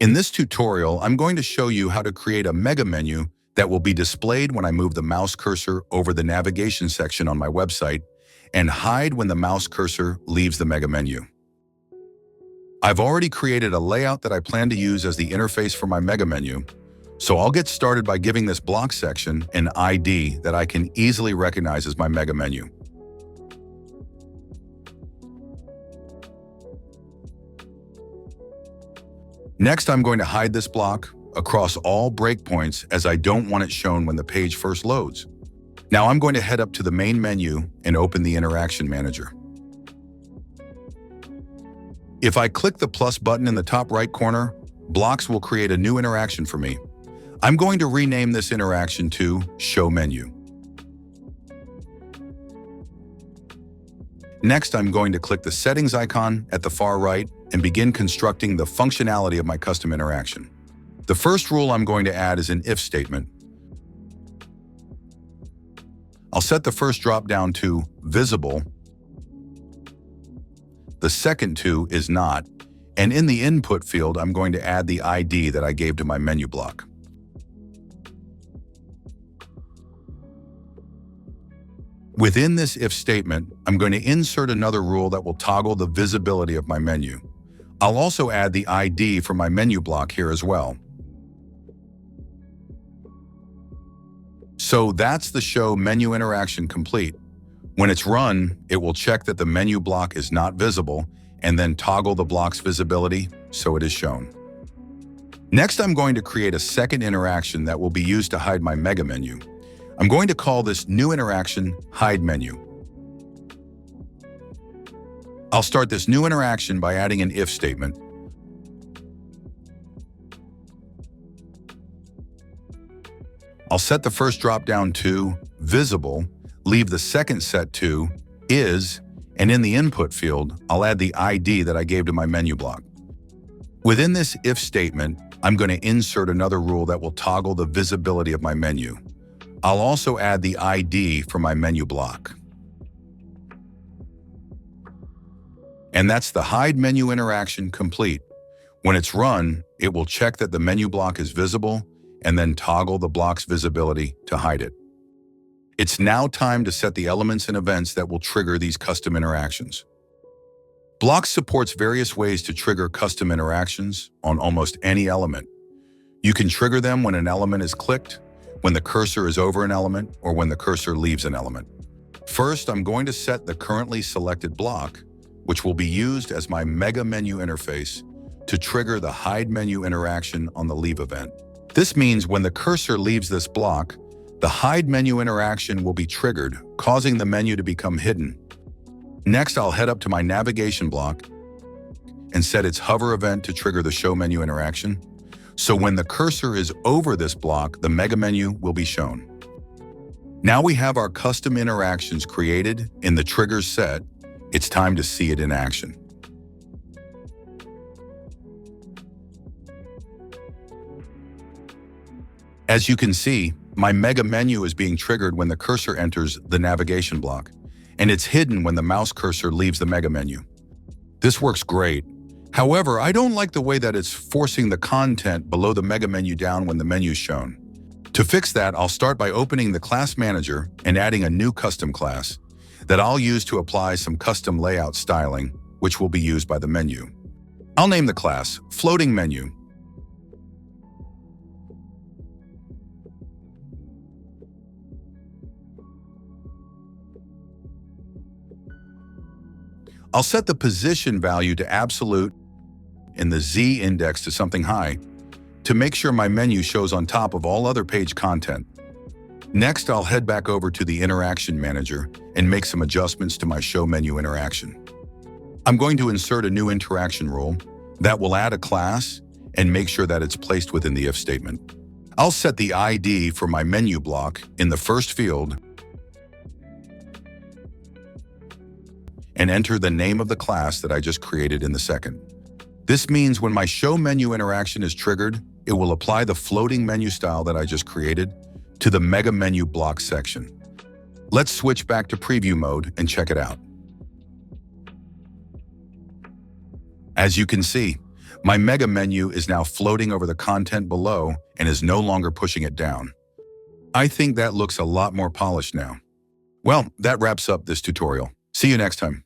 In this tutorial, I'm going to show you how to create a mega menu that will be displayed when I move the mouse cursor over the navigation section on my website and hide when the mouse cursor leaves the mega menu. I've already created a layout that I plan to use as the interface for my mega menu, so I'll get started by giving this block section an ID that I can easily recognize as my mega menu. Next, I'm going to hide this block across all breakpoints as I don't want it shown when the page first loads. Now I'm going to head up to the main menu and open the Interaction Manager. If I click the plus button in the top right corner, Blocks will create a new interaction for me. I'm going to rename this interaction to Show Menu. Next, I'm going to click the settings icon at the far right and begin constructing the functionality of my custom interaction. The first rule I'm going to add is an if statement. I'll set the first drop-down to Visible, the second to is Not, and in the input field, I'm going to add the ID that I gave to my menu block. Within this if statement, I'm going to insert another rule that will toggle the visibility of my menu. I'll also add the ID for my menu block here as well. So that's the Show Menu interaction complete. When it's run, it will check that the menu block is not visible and then toggle the block's visibility so it is shown. Next, I'm going to create a second interaction that will be used to hide my mega menu. I'm going to call this new interaction Hide Menu. I'll start this new interaction by adding an if statement. I'll set the first drop-down to Visible, leave the second set to Is, and in the input field, I'll add the ID that I gave to my menu block. Within this if statement, I'm going to insert another rule that will toggle the visibility of my menu. I'll also add the ID for my menu block. And that's the Hide Menu interaction complete. When it's run, it will check that the menu block is visible and then toggle the block's visibility to hide it. It's now time to set the elements and events that will trigger these custom interactions. Blocks supports various ways to trigger custom interactions on almost any element. You can trigger them when an element is clicked, when the cursor is over an element, or when the cursor leaves an element. First, I'm going to set the currently selected block, which will be used as my mega menu interface, to trigger the Hide Menu interaction on the Leave event. This means when the cursor leaves this block, the Hide Menu interaction will be triggered, causing the menu to become hidden. Next, I'll head up to my navigation block and set its hover event to trigger the Show Menu interaction. So when the cursor is over this block, the mega menu will be shown. Now we have our custom interactions created in the triggers set. It's time to see it in action. As you can see, my mega menu is being triggered when the cursor enters the navigation block, and it's hidden when the mouse cursor leaves the mega menu. This works great. However, I don't like the way that it's forcing the content below the mega menu down when the menu is shown. To fix that, I'll start by opening the Class Manager and adding a new custom class that I'll use to apply some custom layout styling, which will be used by the menu. I'll name the class Floating Menu. I'll set the position value to absolute and the Z index to something high to make sure my menu shows on top of all other page content. Next, I'll head back over to the Interaction Manager and make some adjustments to my Show Menu interaction. I'm going to insert a new interaction rule that will add a class and make sure that it's placed within the if statement. I'll set the ID for my menu block in the first field and enter the name of the class that I just created in the second. This means when my Show Menu interaction is triggered, it will apply the floating menu style that I just created to the mega menu block section. Let's switch back to preview mode and check it out. As you can see, my mega menu is now floating over the content below and is no longer pushing it down. I think that looks a lot more polished now. Well, that wraps up this tutorial. See you next time.